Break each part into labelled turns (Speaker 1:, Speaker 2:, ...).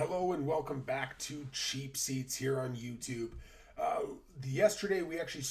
Speaker 1: Hello and welcome back to Cheap Seats here on YouTube. Yesterday we actually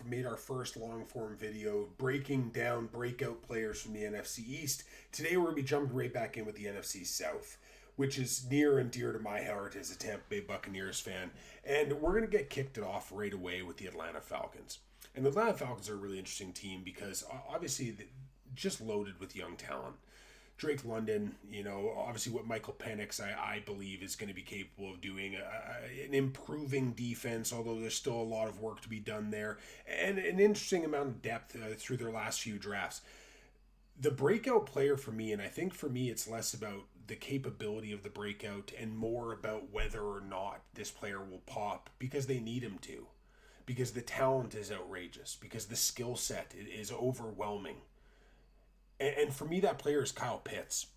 Speaker 1: made our first long form video breaking down breakout players from the NFC East. Today we're going to be jumping right back in with the NFC South, which is near and dear to my heart as a Tampa Bay Buccaneers fan. And we're going to get kicked it off right away with the Atlanta Falcons. And the Atlanta Falcons are a really interesting team because obviously just loaded with young talent. Drake London, obviously what Michael Penix, I believe, is going to be capable of doing. An improving defense, although there's still a lot of work to be done there. And an interesting amount of depth through their last few drafts. The breakout player for me, and I think for me it's less about the capability of the breakout and more about whether or not this player will pop because they need him to. Because the talent is outrageous. Because the skill set is overwhelming. And for me, that player is Kyle Pitts.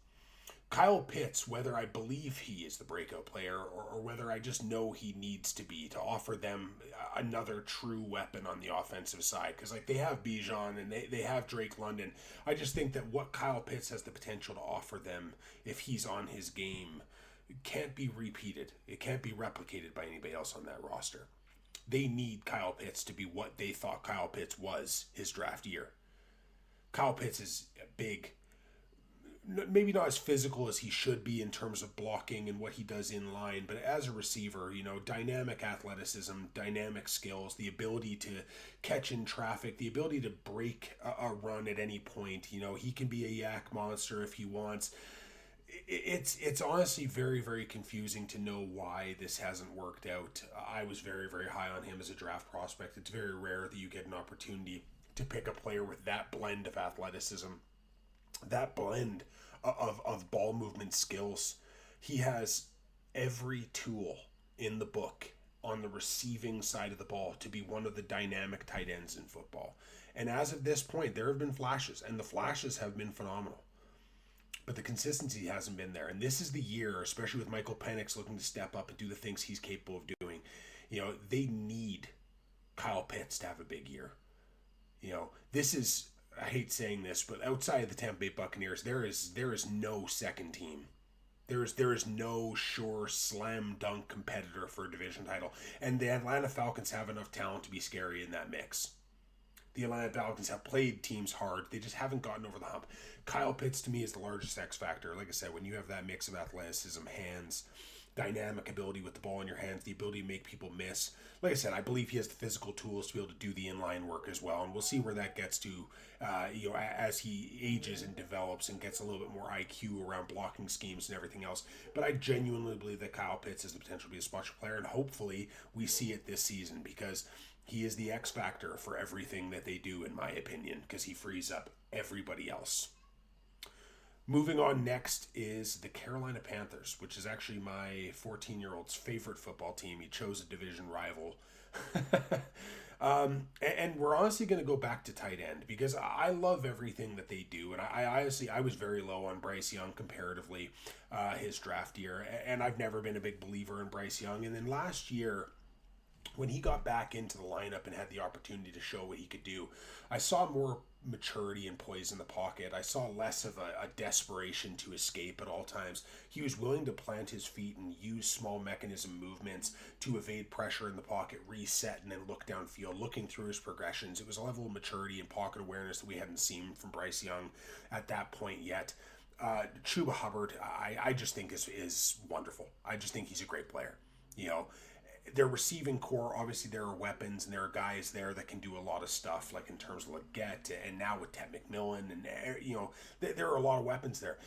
Speaker 1: Kyle Pitts, whether I believe he is the breakout player or whether I just know he needs to be to offer them another true weapon on the offensive side. Because they have Bijan and they have Drake London. I just think that what Kyle Pitts has the potential to offer them if he's on his game can't be repeated. It can't be replicated by anybody else on that roster. They need Kyle Pitts to be what they thought Kyle Pitts was his draft year. Kyle Pitts is big, maybe not as physical as he should be in terms of blocking and what he does in line, but as a receiver, dynamic athleticism, dynamic skills, the ability to catch in traffic, the ability to break a run at any point. He can be a yak monster if he wants. It's honestly very, very confusing to know why this hasn't worked out. I was very, very high on him as a draft prospect. It's very rare that you get an opportunity to pick a player with that blend of athleticism, that blend of ball movement skills. He has every tool in the book on the receiving side of the ball to be one of the dynamic tight ends in football. And as of this point, there have been flashes, and the flashes have been phenomenal. But the consistency hasn't been there. And this is the year, especially with Michael Penix looking to step up and do the things he's capable of doing. They need Kyle Pitts to have a big year. This is, I hate saying this, but outside of the Tampa Bay Buccaneers, there is no second team. There is no sure slam dunk competitor for a division title. And the Atlanta Falcons have enough talent to be scary in that mix. The Atlanta Falcons have played teams hard. They just haven't gotten over the hump. Kyle Pitts, to me, is the largest X factor. Like I said, when you have that mix of athleticism, hands, dynamic ability with the ball in your hands, the ability to make people miss. Like I said, I believe he has the physical tools to be able to do the inline work as well, and we'll see where that gets to, as he ages and develops and gets a little bit more IQ around blocking schemes and everything else. But I genuinely believe that Kyle Pitts has the potential to be a special player, and hopefully we see it this season because he is the X factor for everything that they do, in my opinion, because he frees up everybody else. Moving on next is the Carolina Panthers, which is actually my 14-year-old's favorite football team. He chose a division rival. And we're honestly going to go back to tight end because I love everything that they do. And I was very low on Bryce Young comparatively his draft year. And I've never been a big believer in Bryce Young. And then last year, when he got back into the lineup and had the opportunity to show what he could do, I saw more maturity and poise in the pocket. I saw less of a desperation to escape at all times. He was willing to plant his feet and use small mechanism movements to evade pressure in the pocket, reset, and then look downfield, looking through his progressions. It was a level of maturity and pocket awareness that we hadn't seen from Bryce Young at that point yet. Chuba Hubbard, I just think is wonderful. I just think he's a great player. Their receiving core, obviously there are weapons and there are guys there that can do a lot of stuff, like in terms of Leggett and now with Ted McMillan, and there are a lot of weapons there.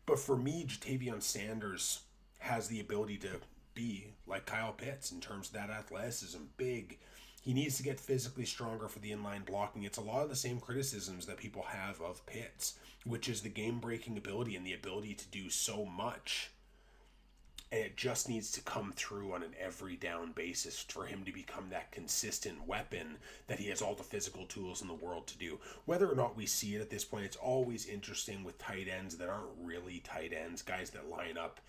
Speaker 1: But for me, Jatavion Sanders has the ability to be like Kyle Pitts in terms of that athleticism, big. He needs to get physically stronger for the inline blocking. It's a lot of the same criticisms that people have of Pitts, which is the game-breaking ability and the ability to do so much. And it just needs to come through on an every down basis for him to become that consistent weapon that he has all the physical tools in the world to do. Whether or not we see it at this point, it's always interesting with tight ends that aren't really tight ends, guys that line up,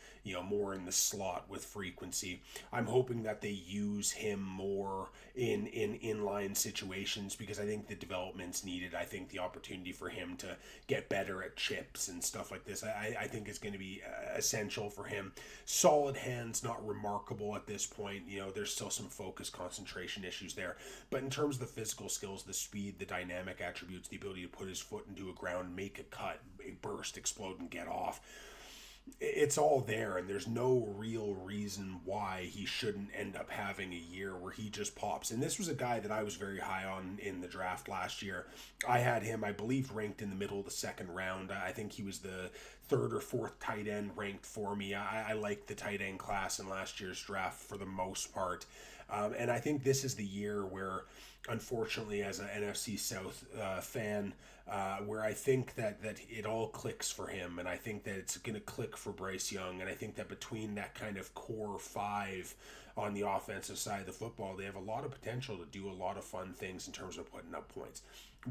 Speaker 1: more in the slot with frequency. I'm hoping that they use him more in inline situations because I think the development's needed. I think the opportunity for him to get better at chips and stuff like this, I think is going to be essential for him. Solid hands, not remarkable at this point. There's still some focus, concentration issues there. But in terms of the physical skills, the speed, the dynamic attributes, the ability to put his foot into a ground, make a cut, a burst, explode, and get off, it's all there, and there's no real reason why he shouldn't end up having a year where he just pops. And this was a guy that I was very high on in the draft last year. I had him, I believe, ranked in the middle of the second round. I think he was the third or fourth tight end ranked for me. I liked the tight end class in last year's draft for the most part. And I think this is the year where, unfortunately, as an NFC South fan, where I think that it all clicks for him, and I think that it's going to click for Bryce Young, and I think that between that kind of core five on the offensive side of the football, they have a lot of potential to do a lot of fun things in terms of putting up points.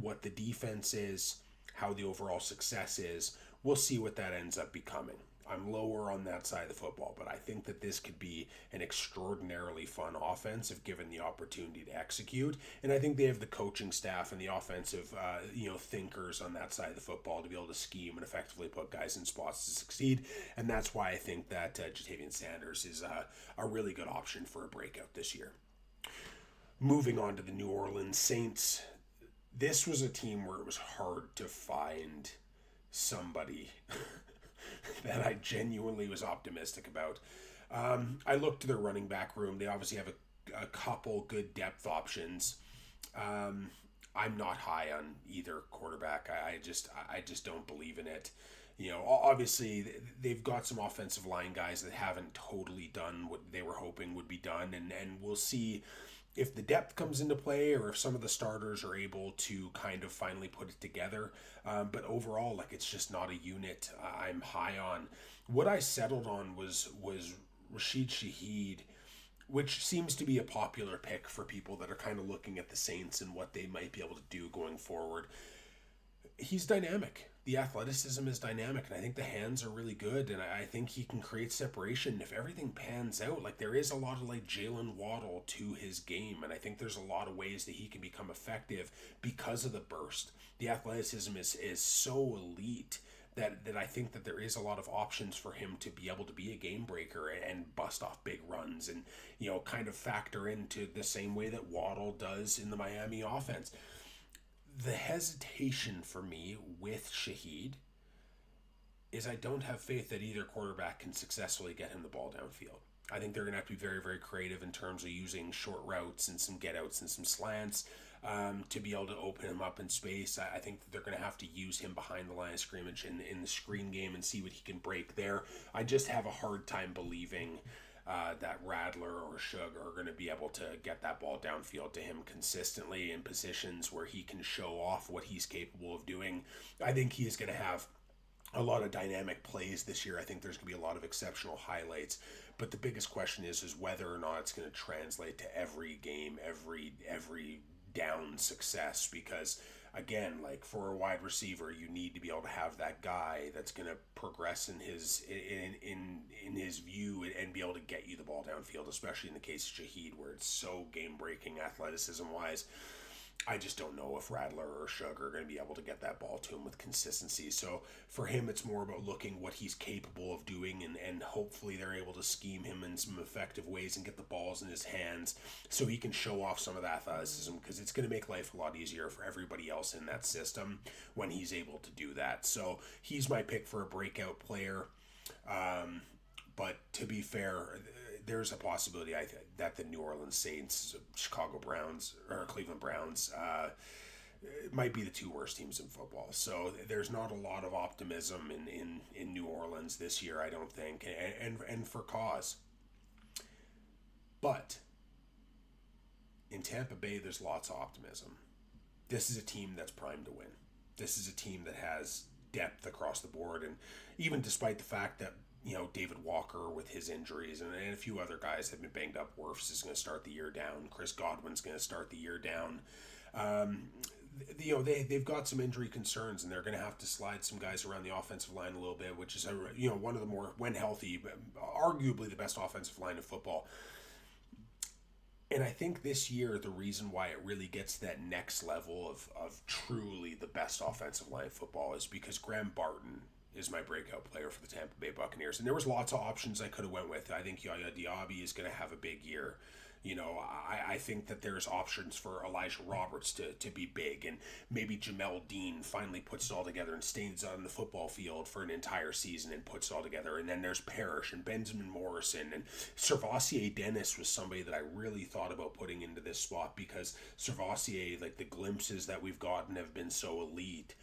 Speaker 1: What the defense is, how the overall success is, we'll see what that ends up becoming. I'm lower on that side of the football, but I think that this could be an extraordinarily fun offense if given the opportunity to execute. And I think they have the coaching staff and the offensive, thinkers on that side of the football to be able to scheme and effectively put guys in spots to succeed. And that's why I think that Jatavian Sanders is a really good option for a breakout this year. Moving on to the New Orleans Saints. This was a team where it was hard to find somebody that I genuinely was optimistic about. I looked to their running back room. They obviously have a couple good depth options. I'm not high on either quarterback. I just don't believe in it. Obviously they've got some offensive line guys that haven't totally done what they were hoping would be done, and we'll see if the depth comes into play or if some of the starters are able to kind of finally put it together. But overall, it's just not a unit I'm high on. What I settled on was Rashid Shaheed, which seems to be a popular pick for people that are kind of looking at the Saints and what they might be able to do going forward. He's dynamic. The athleticism is dynamic, and I think the hands are really good, and I think he can create separation if everything pans out. There is a lot of Jalen Waddle to his game, and I think there's a lot of ways that he can become effective because of the burst. The athleticism is so elite that I think that there is a lot of options for him to be able to be a game breaker and bust off big runs and, kind of factor into the same way that Waddle does in the Miami offense. The hesitation for me with Shaheed is I don't have faith that either quarterback can successfully get him the ball downfield. I think they're going to have to be very, very creative in terms of using short routes and some get outs and some slants to be able to open him up in space. I think that they're going to have to use him behind the line of scrimmage in the screen game and see what he can break there. I just have a hard time believing that Rattler or Shug are going to be able to get that ball downfield to him consistently in positions where he can show off what he's capable of doing. I think he is going to have a lot of dynamic plays this year. I think there's going to be a lot of exceptional highlights. But the biggest question is whether or not it's going to translate to every game, every down success, because again, for a wide receiver, you need to be able to have that guy that's going to progress in his view and be able to get you the ball downfield, especially in the case of Shaheed, where it's so game-breaking athleticism-wise. I just don't know if Rattler or Shug are going to be able to get that ball to him with consistency. So for him, it's more about looking what he's capable of doing, and hopefully they're able to scheme him in some effective ways and get the balls in his hands so he can show off some of that athleticism, because it's going to make life a lot easier for everybody else in that system when he's able to do that. So he's my pick for a breakout player. But to be fair, there's a possibility that the New Orleans Saints, Chicago Browns, or Cleveland Browns might be the two worst teams in football. So there's not a lot of optimism in New Orleans this year, I don't think, and for cause. But in Tampa Bay, there's lots of optimism. This is a team that's primed to win. This is a team that has depth across the board, and even despite the fact that David Walker with his injuries and a few other guys have been banged up. Wirfs is going to start the year down. Chris Godwin's going to start the year down. They've got some injury concerns, and they're going to have to slide some guys around the offensive line a little bit, which is one of the more, when healthy, arguably the best offensive line of football. And I think this year, the reason why it really gets to that next level of truly the best offensive line of football is because Graham Barton is my breakout player for the Tampa Bay Buccaneers. And there was lots of options I could have went with. I think Yaya Diaby is going to have a big year. You know, I think that there's options for Elijah Roberts to be big, and maybe Jamel Dean finally puts it all together and stays on the football field for an entire season and puts it all together. And then there's Parrish and Benjamin Morrison, and Servassier Dennis was somebody that I really thought about putting into this spot, because Servassier, like, the glimpses that we've gotten have been so elite.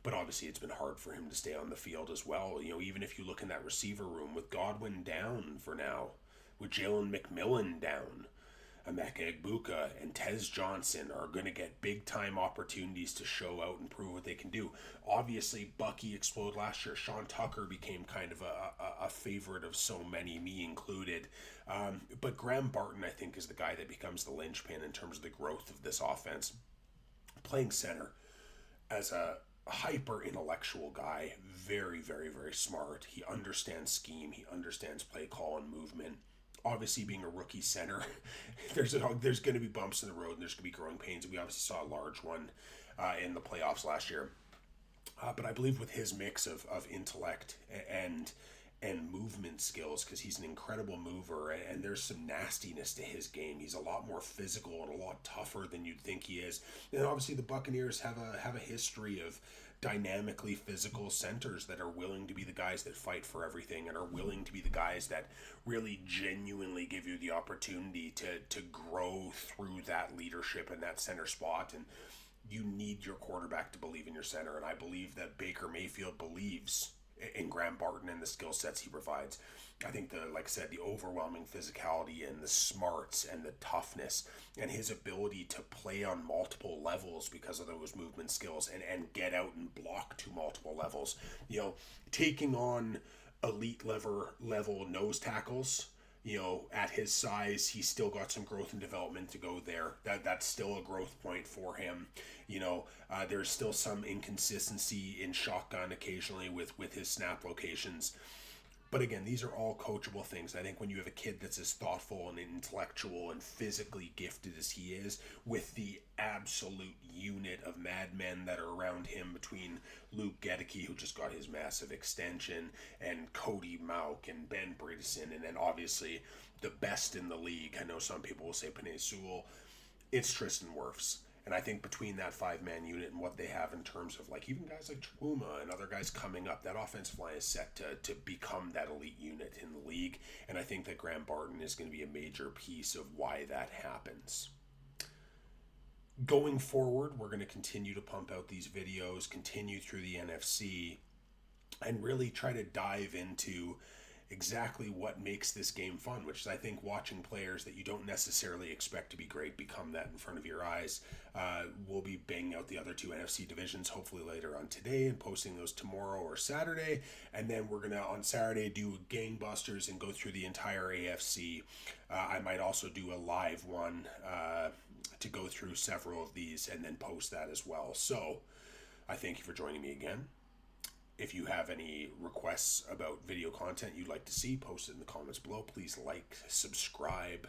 Speaker 1: But obviously it's been hard for him to stay on the field as well. You know, even if you look in that receiver room with Godwin down for now, with Jalen McMillan down, Emeka Egbuka and Tez Johnson are going to get big-time opportunities to show out and prove what they can do. Obviously, Bucky exploded last year. Sean Tucker became kind of a favorite of so many, me included. But Graham Barton, I think, is the guy that becomes the linchpin in terms of the growth of this offense. Playing center as a hyper-intellectual guy, very, very, very smart. He understands scheme. He understands play call and movement. Obviously, being a rookie center, there's going to be bumps in the road and there's going to be growing pains. We obviously saw a large one in the playoffs last year. But I believe with his mix of intellect and movement skills, because he's an incredible mover and there's some nastiness to his game. He's a lot more physical and a lot tougher than you'd think he is. And obviously the Buccaneers have a history of dynamically physical centers that are willing to be the guys that fight for everything and are willing to be the guys that really genuinely give you the opportunity to grow through that leadership in that center spot. And you need your quarterback to believe in your center, and I believe that Baker Mayfield believes in Graham Barton and the skill sets he provides. I think like I said, the overwhelming physicality and the smarts and the toughness and his ability to play on multiple levels because of those movement skills and get out and block to multiple levels. You know, taking on elite level nose tackles, you know, at his size, he's still got some growth and development to go there. That's still a growth point for him. You know, there's still some inconsistency in shotgun occasionally with his snap locations. But again, these are all coachable things. I think when you have a kid that's as thoughtful and intellectual and physically gifted as he is, with the absolute unit of madmen that are around him between Luke Gedeke, who just got his massive extension, and Cody Mauk and Ben Bredesen, and then obviously the best in the league. I know some people will say Penei Sewell. It's Tristan Wirfs. And I think between that 5-man unit and what they have in terms of, like, even guys like Chuma and other guys coming up, that offensive line is set to become that elite unit in the league. And I think that Graham Barton is going to be a major piece of why that happens. Going forward, we're going to continue to pump out these videos, continue through the NFC, and really try to dive into exactly what makes this game fun, which is, I think, watching players that you don't necessarily expect to be great become that in front of your eyes. We'll be banging out the other two NFC divisions hopefully later on today and posting those tomorrow or Saturday. And then we're going to, on Saturday, do gangbusters and go through the entire AFC. I might also do a live one to go through several of these and then post that as well. So I thank you for joining me again. If you have any requests about video content you'd like to see, post it in the comments below. Please like, subscribe,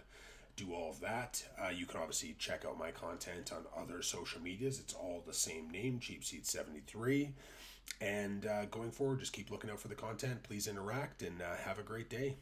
Speaker 1: do all of that. You can obviously check out my content on other social medias. It's all the same name, CheapSeat73. And going forward, just keep looking out for the content. Please interact and have a great day.